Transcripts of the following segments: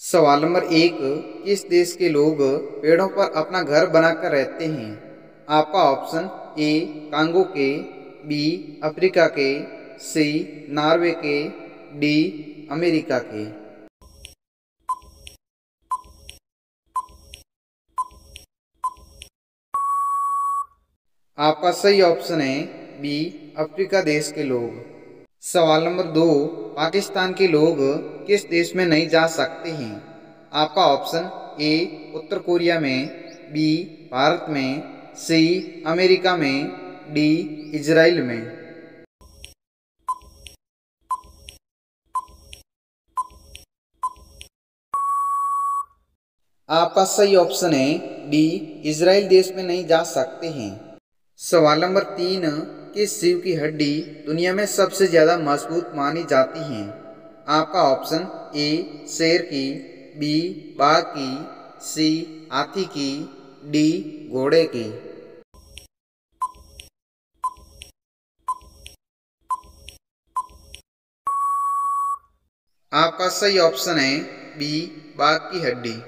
सवाल नंबर 1। किस देश के लोग पेड़ों पर अपना घर बनाकर रहते हैं? आपका ऑप्शन ए कांगो के, बी अफ्रीका के, सी नॉर्वे के, डी अमेरिका के। आपका सही ऑप्शन है बी अफ्रीका देश के लोग। सवाल नंबर 2। पाकिस्तान के लोग किस देश में नहीं जा सकते हैं? आपका ऑप्शन ए उत्तर कोरिया में, बी भारत में, सी अमेरिका में, डी इजराइल में। आपका सही ऑप्शन है डी इजराइल देश में नहीं जा सकते हैं। सवाल नंबर 3। किस जीव की हड्डी दुनिया में सबसे ज्यादा मजबूत मानी जाती है? आपका ऑप्शन ए शेर की, बी बाघ की, सी हाथी की, डी घोड़े की। आपका सही ऑप्शन है बी बाघ की हड्डी।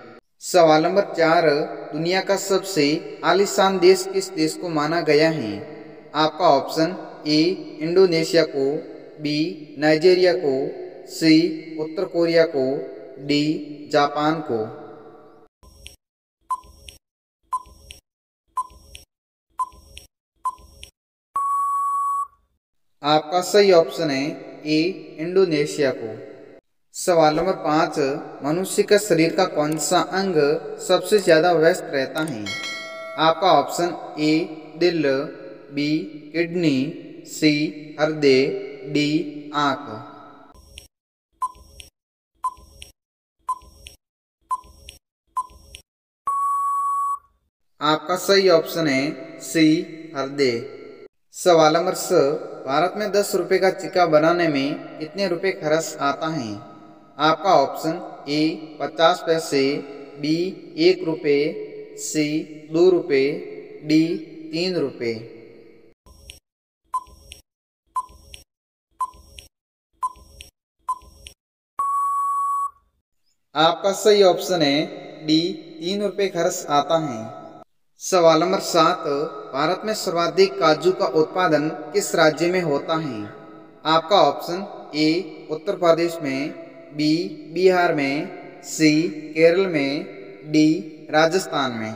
सवाल नंबर 4। दुनिया का सबसे आलीशान देश किस देश को माना गया है? आपका ऑप्शन ए इंडोनेशिया को, बी नाइजीरिया को, सी उत्तर कोरिया को, डी जापान को। आपका सही ऑप्शन है ए इंडोनेशिया को। सवाल नंबर 5। मनुष्य का शरीर का कौन सा अंग सबसे ज्यादा व्यस्त रहता है? आपका ऑप्शन ए दिल, बी किडनी, सी हृदय, डी आंख। आपका सही ऑप्शन है सी हृदय। सवाल नंबर 6। भारत में 10 रुपए का सिक्का बनाने में कितने रुपए खर्च आता है? आपका ऑप्शन ए 50 पैसे, बी 1 रुपये, सी 2 रुपये, डी 3 रुपये। आपका सही ऑप्शन है डी 3 रुपये खर्च आता है। सवाल नंबर 7। भारत में सर्वाधिक काजू का उत्पादन किस राज्य में होता है? आपका ऑप्शन ए उत्तर प्रदेश में, बी बिहार में, सी केरल में, डी राजस्थान में।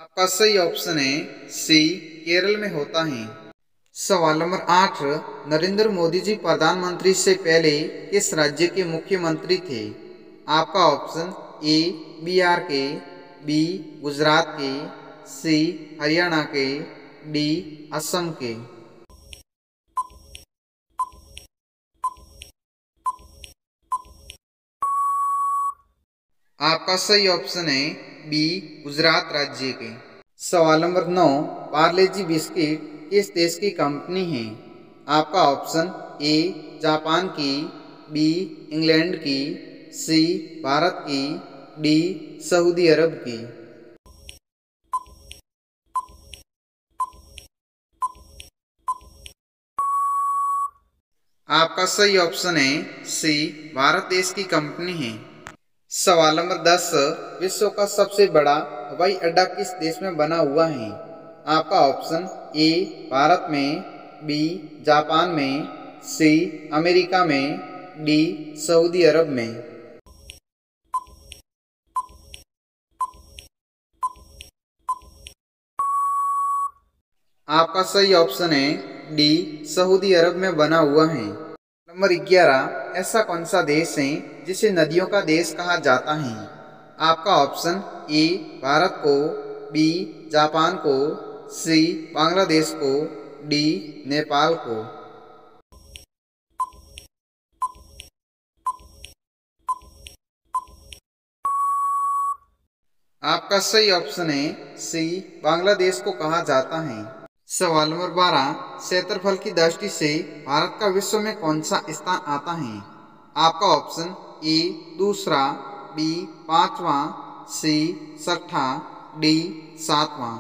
आपका सही ऑप्शन है सी केरल में होता है। सवाल नंबर 8। नरेंद्र मोदी जी प्रधानमंत्री से पहले किस राज्य के मुख्यमंत्री थे? आपका ऑप्शन ए बिहार के, बी गुजरात के, सी हरियाणा के, डी असम के। आपका सही ऑप्शन है बी गुजरात राज्य के। सवाल नंबर 9। पार्ले जी बिस्किट किस देश की कंपनी है? आपका ऑप्शन ए जापान की, बी इंग्लैंड की, सी भारत की, डी सऊदी अरब की। आपका सही ऑप्शन है सी भारत देश की कंपनी है। सवाल नंबर 10। विश्व का सबसे बड़ा हवाई अड्डा किस देश में बना हुआ है? आपका ऑप्शन ए भारत में, बी जापान में, सी अमेरिका में, डी सऊदी अरब में। आपका सही ऑप्शन है डी सऊदी अरब में बना हुआ है। नंबर 11। ऐसा कौन सा देश है जिसे नदियों का देश कहा जाता है? आपका ऑप्शन ए भारत को, बी जापान को, सी बांग्लादेश को, डी नेपाल को। आपका सही ऑप्शन है सी बांग्लादेश को कहा जाता है। सवाल नंबर 12। क्षेत्रफल की दृष्टि से भारत का विश्व में कौन सा स्थान आता है? आपका ऑप्शन ए दूसरा, बी पांचवा, सी छठा, डी सातवां।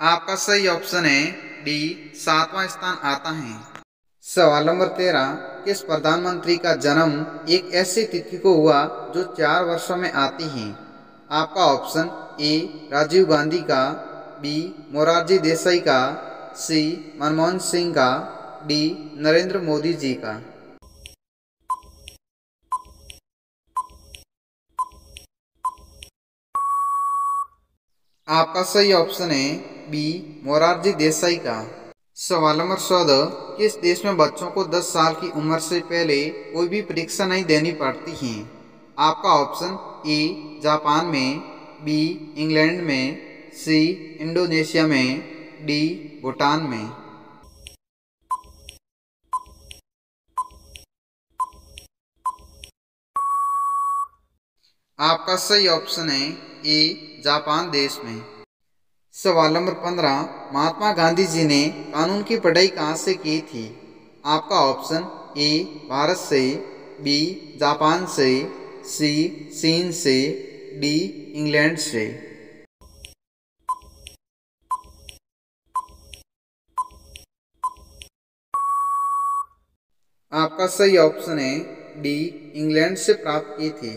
आपका सही ऑप्शन है डी, 7वां स्थान आता है। सवाल नंबर 13, किस प्रधानमंत्री का जन्म एक ऐसी तिथि को हुआ जो 4 वर्षों में आती है? आपका ऑप्शन ए राजीव गांधी का, बी मोरारजी देसाई का, सी मनमोहन सिंह का, डी नरेंद्र मोदी जी का। आपका सही ऑप्शन है बी मोरारजी देसाई का। सवाल नंबर 14, किस देश में बच्चों को 10 साल की उम्र से पहले कोई भी परीक्षा नहीं देनी पड़ती है? आपका ऑप्शन ए जापान में, बी इंग्लैंड में, सी इंडोनेशिया में, डी भूटान में। आपका सही ऑप्शन है ए जापान देश में। सवाल नंबर 15, महात्मा गांधी जी ने कानून की पढ़ाई कहाँ से की थी? आपका ऑप्शन ए भारत से, बी जापान से, सी चीन से, डी इंग्लैंड से। आपका सही ऑप्शन है डी इंग्लैंड से प्राप्त की थी।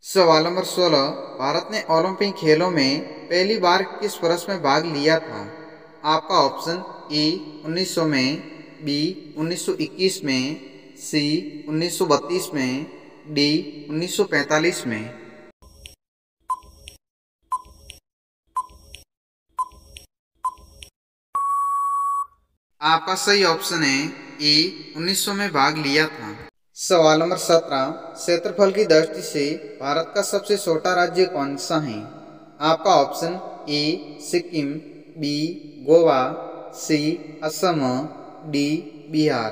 सवाल नंबर 16, भारत ने ओलंपिक खेलों में पहली बार किस वर्ष में भाग लिया था? आपका ऑप्शन ए 1900 में, बी 1921 में, सी 1932 में, डी 1945 में। आपका सही ऑप्शन है ए 1900 में भाग लिया था। सवाल नंबर 17, क्षेत्रफल की दृष्टि से भारत का सबसे छोटा राज्य कौन सा है? आपका option A Sikkim, B Goa, C Assam, D Bihar.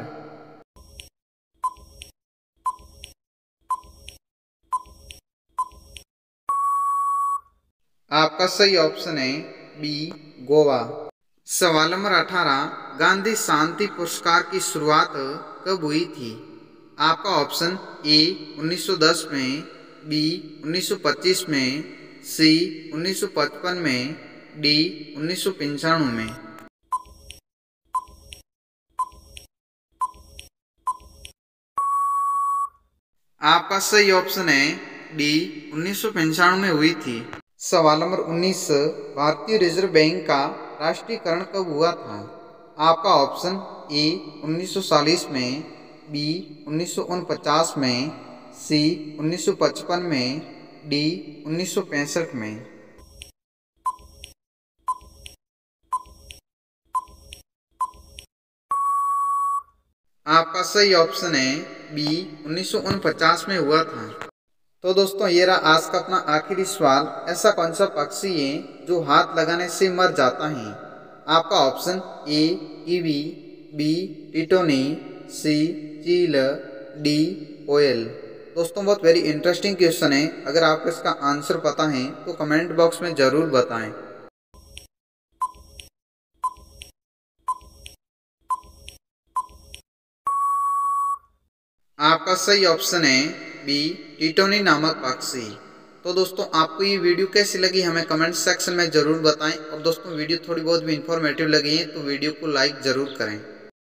आपका सही ऑप्शन है बी गोवा। सवाल नंबर 18, गांधी शांति पुरस्कार की शुरुआत कब हुई थी? आपका ऑप्शन ए 1910 में, बी 1925 में, सी 1955 में, डी 1995 में। आपका सही ऑप्शन है डी 1995 में हुई थी। सवाल नंबर 19, भारतीय रिजर्व बैंक का राष्ट्रीयकरण कब हुआ था? आपका ऑप्शन ए 1940 में, बी 1949 में, सी 1955 में, डी 1965 में। आपका सही ऑप्शन है बी 1949 में हुआ था। तो दोस्तों ये रहा आज का अपना आखिरी सवाल। ऐसा कौन सा पक्षी है जो हाथ लगाने से मर जाता है? आपका ऑप्शन ए कीवी, बी टिटोनी, सी चील, डी कोयल। दोस्तों बहुत वेरी इंटरेस्टिंग क्वेश्चन है। अगर आपको इसका आंसर पता है तो कमेंट बॉक्स में ज़रूर बताएं। आपका सही ऑप्शन है बी टिटोनी नामक पक्षी। तो दोस्तों आपको ये वीडियो कैसी लगी हमें कमेंट सेक्शन में ज़रूर बताएं। और दोस्तों वीडियो थोड़ी बहुत भी इंफॉर्मेटिव लगी है तो वीडियो को लाइक ज़रूर करें।